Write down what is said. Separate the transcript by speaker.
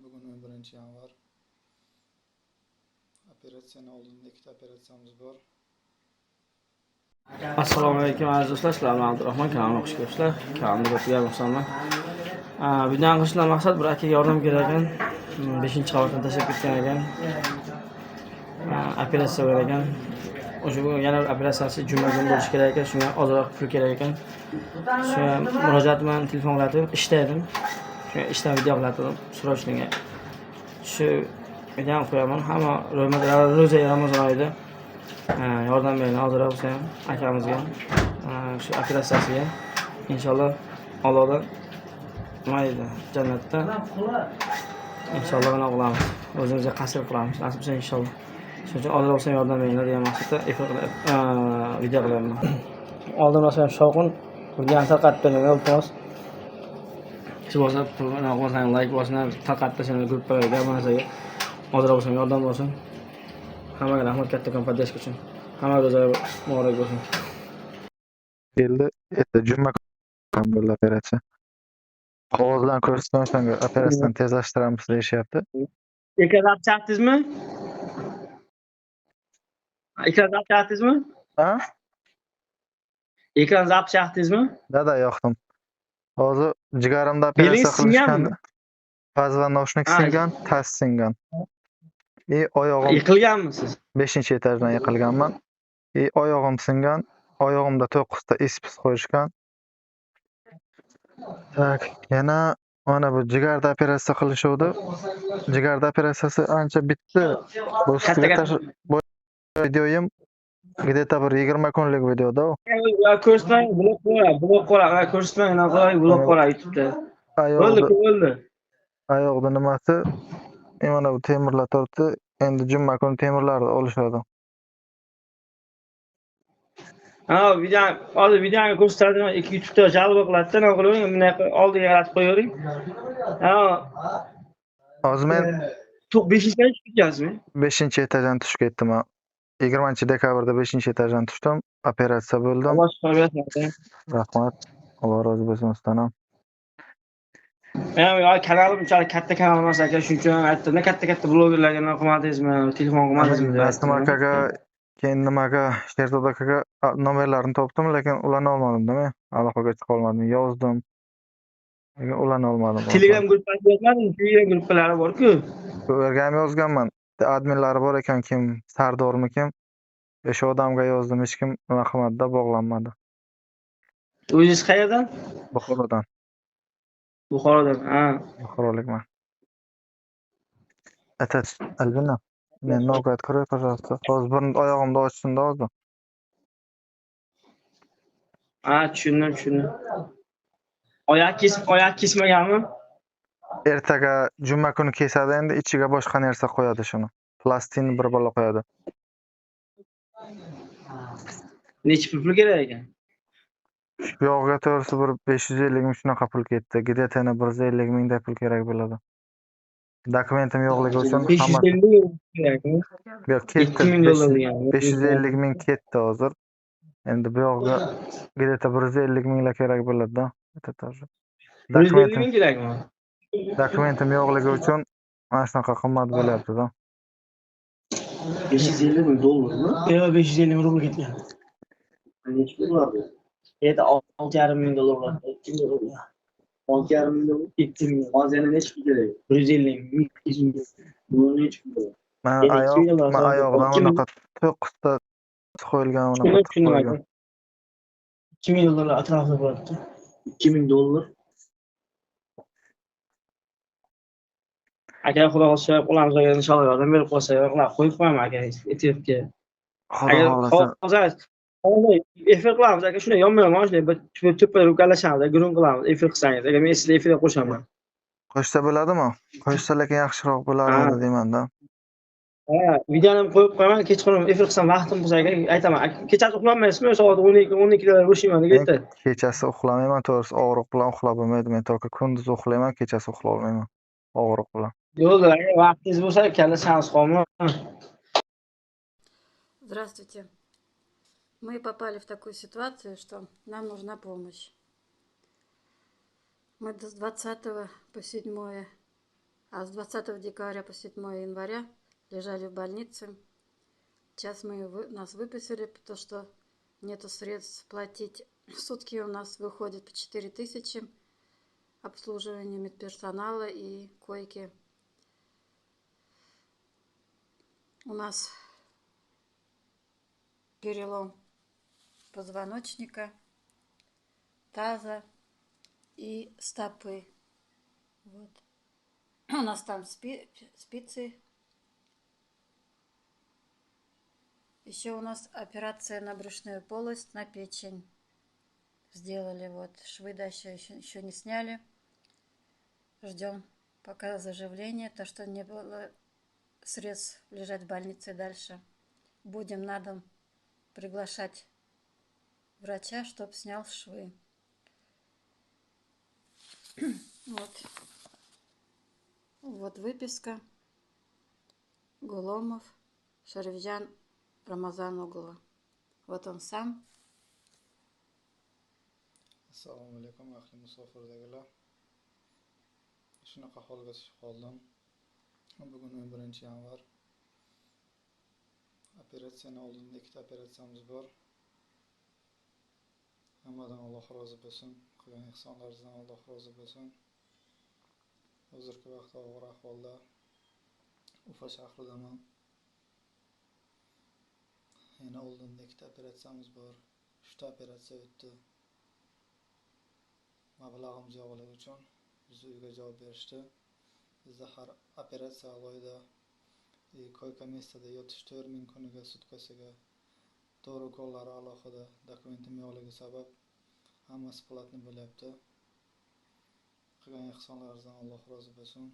Speaker 1: Bugün 11 yanvar. Operatsiyaning oldinda ikkita operatsiyamiz bor.
Speaker 2: Assalomu alaykum aziz do'stlar, sizlarni Abdurahmon kanaliga xush kelibsizlar. Kanalimga o'tgan musulmon. Videoni qilishdan maqsad bir akaga yordam kerak ekan. 5-qavatdan tashlab ketgan ekan. Operatsiya bo'lar ekan. O'sha yana bir operatsiyasi juma kuni bo'lishi kerak ekan. Shunga ozroq pul kerak ekan. Shunga murojaat bilan telefon qiladim, ishda edim. Shunga ishdan video qiladim, so'rashlarga. Shu videoni qo'yaman. Hamma ro'za Ramazon oyida yordam bering, ozroq bo'lsa ham akamizga shu operatsiyasiga inshaalloh Allohdan nima deydi, jannatda inshaalloh buni qilamiz. O'zimizga qasr qilamiz. Nasib bo'lsa inshaalloh. Shuning uchun ozroq bo'lsa yordam beringlar degan maqsadda video qilyapman. Oldin bo'lsa ham shovqin videoni tarqatib bering, iltimos. Shu bo'lsa pulni olsang, like bosinglar, tarqatib tashlanglar gruppalarga, bu narsaga ozroq bo'lsa yordam bo'lsin. Hammaga rahmat, kattakon podдержка uchun. Hamma ro'zaga muborak bo'lsin.
Speaker 1: Keldi. Juma kuni bo'ldi operatsiya. Qog'ozdan ko'rsatgan shunga operatsiyani tezlashtiramiz deyishyapti.
Speaker 2: Ekran zapchatdingizmi? Ekran zapchatdingizmi?
Speaker 1: Ha?
Speaker 2: Ekran zapchatdingizmi?
Speaker 1: Dada yoqdim. Hozir jigarimda operatsiya qilishganda poзвоночник singan, tas singan. Oyog'im
Speaker 2: Yiqilganmisiz?
Speaker 1: 5-etajdan yiqilganman. Oyog'im singan. Oyog'imda 9 ta ispis qo'yishgan. Tak, yana mana bu jigarda operatsiya qilishuvdi. Jigarda operatsiyasi ancha bitdi. Bu videoyim где-то bir 20 kunlik videoda.
Speaker 2: Ko'rsatmang, blok qo'ying, ko'rsatmang, blok qo'ying YouTube'da. Bo'ldi.
Speaker 1: Oyoqda nimasi? Mana bu temirlar turibdi. Endi juma kuni temirlarni olishadi.
Speaker 2: Hozir videoni ko'rsatadigan YouTube'da jalb qiladi, nima qiling, bunaqa oldiga yaratib qo'yavering.
Speaker 1: Hozir men
Speaker 2: 5-etajdan tushib ketgansizmi?
Speaker 1: 5-etajdan tushib ketdim. 20-dekabrda 5-etajdan tushdim. Operatsiya bo'ldim.
Speaker 2: Alloh shifo bersin.
Speaker 1: Rahmat. Alloh rozi bo'lsin sizdan.
Speaker 2: Men kanalim unchalik katta kanal emas aka, shuning uchun aytdim, katta blogerlarga nima qilmadingizmi, telefon qilmadingizmi deb.
Speaker 1: Nasim akaga, keyin nimaga, Sherzod akaga nomerlarini topdim, lekin ularni olmadim-da men. Aloqaga chiqa olmadim, yozdim. Lekin ularni olmadim.
Speaker 2: Telegram gruppasiga yozmadingmi? Telegram gruppalari bor-ku.
Speaker 1: Bu yerga ham yozganman. Adminlari bor ekan, kim? Sardormi kim? O'sha odamga yozdim, hech kim nima qilmadi-da, bog'lanmadi.
Speaker 2: O'zingiz qayerdan?
Speaker 1: Buxorodan.
Speaker 2: Buxorodan.
Speaker 1: Buxorolikman. Albina. Men nogat ko'ray, пожалуйста. Hozir bir oyog'imni ochsin-da hozir.
Speaker 2: Tushundim. Oyoq kesmaganmi?
Speaker 1: Ertaga juma kuni kesadi, endi ichiga boshqa narsa qo'yadi shuni. Plastinni bir bola qo'yadi.
Speaker 2: Necha pul kerak ekan?
Speaker 1: Shu yog'ga to'g'risi bir 550 ming shunaqa pul ketdi. Где-то 150 mingda pul kerak bo'ladi. Dokumentim yo'qligi uchun hamma
Speaker 2: 550 ming kerakmi?
Speaker 1: yo'q, ketdi.
Speaker 2: 2 ming dollar degan.
Speaker 1: 550 ming ketdi hozir. Endi bu yoqqa где-то 150 minglar kerak bo'ladi-da.
Speaker 2: 150 ming kerakmi?
Speaker 1: Dokumentim yo'qligi uchun mana shunaqa qimmat bo'lyapti-da.
Speaker 2: 550 ming dollarmi? Yo'q, 550 ming rubl ketgan. Necha pul bo'ladi? 6,5 ming dollar. 2 ming dollar. 6,5 ming dollar. 2 ming. Hozir yana necha pul kerak? 150 ming. Bu necha pul bo'ladi?
Speaker 1: Men oyoqdan unaqa 9 ta qo'yilgan unaqa qo'yilgan.
Speaker 2: 2 ming dollar atrofida bo'ladi. 2 ming dollar. Aka xudo xohlasa qilamiz, agar inshaalloh yordam berib qolsa, qo'yib qo'yaman aka etifga. Agar hozir efir qilamiz aka, shunday yonma-yon shunday to'ppa rukalashamiz, gurung qilamiz, efir qilsangiz. Agar men sizga efirga qo'shaman.
Speaker 1: Qo'shsa bo'ladimi? Qo'shsa lekin yaxshiroq bo'lardi deyman-da.
Speaker 2: Videoni qo'yib qo'yaman, kechqurun efir qilsam vaqtim bo'lsa aka, aytaman. Kechasi uxlamayapsizmi? Soat 12 da bo'shayman degaydi.
Speaker 1: Kechasi uxlamayman, to'g'risi og'riq bilan uxlab bo'lmaydi. Men to'g'ri kunduz uxlayman, kechasi uxlay olmayman. Og'riq bilan.
Speaker 2: Yo'q, agar vaqtingiz bo'lsa, kalla chans qolma.
Speaker 3: Здравствуйте. Мы попали в такую ситуацию, что нам нужна помощь. Мы с 20 по 7 А с 20 декабря по 7 января лежали в больнице. Сейчас нас выписали, потому что нету средств платить. В сутки у нас выходит по 4000 обслуживание медперсонала и койки. У нас перелом позвоночника, таза и стопы. Вот. У нас там спицы. Еще у нас операция на брюшную полость, на печень. Сделали вот. Швы дальше еще не сняли. Ждем пока заживление, то что не было средств лежать в больнице дальше. Будем на дом приглашать врача, чтоб снял швы. Вот. Вот выписка. Гуломов, Шарифжан, Рамазан Угулов. Вот он сам.
Speaker 1: Assalomu alaykum, ahli musofirdagilar. Shunaqa holga tushib qoldim. Bugun 11-yanvar. Operatsiyaning oldinda ikkita operatsiyamiz bor. Hammadan Alloh rozi bo'lsin. Qilgan ehsonlaringizdan Alloh rozi bo'lsin. Hozirgi vaqtda og'ir ahvolda Ufa shahridaman. Yana oldinda ikkita operatsiyamiz bor. 3 ta operatsiya o'tdi. Mablag'imiz yo'qligi uchun bizni uyga javob berishdi. Bizda har operatsiya alohida koyka mestada yotish 4000 kuniga sutkasiga, dori ukollari alohida, dokumentim yo'qligi sabab hammasi platni bo'lyapti. Qilgan ehsonlaringizdan Alloh rozi bo'lsin.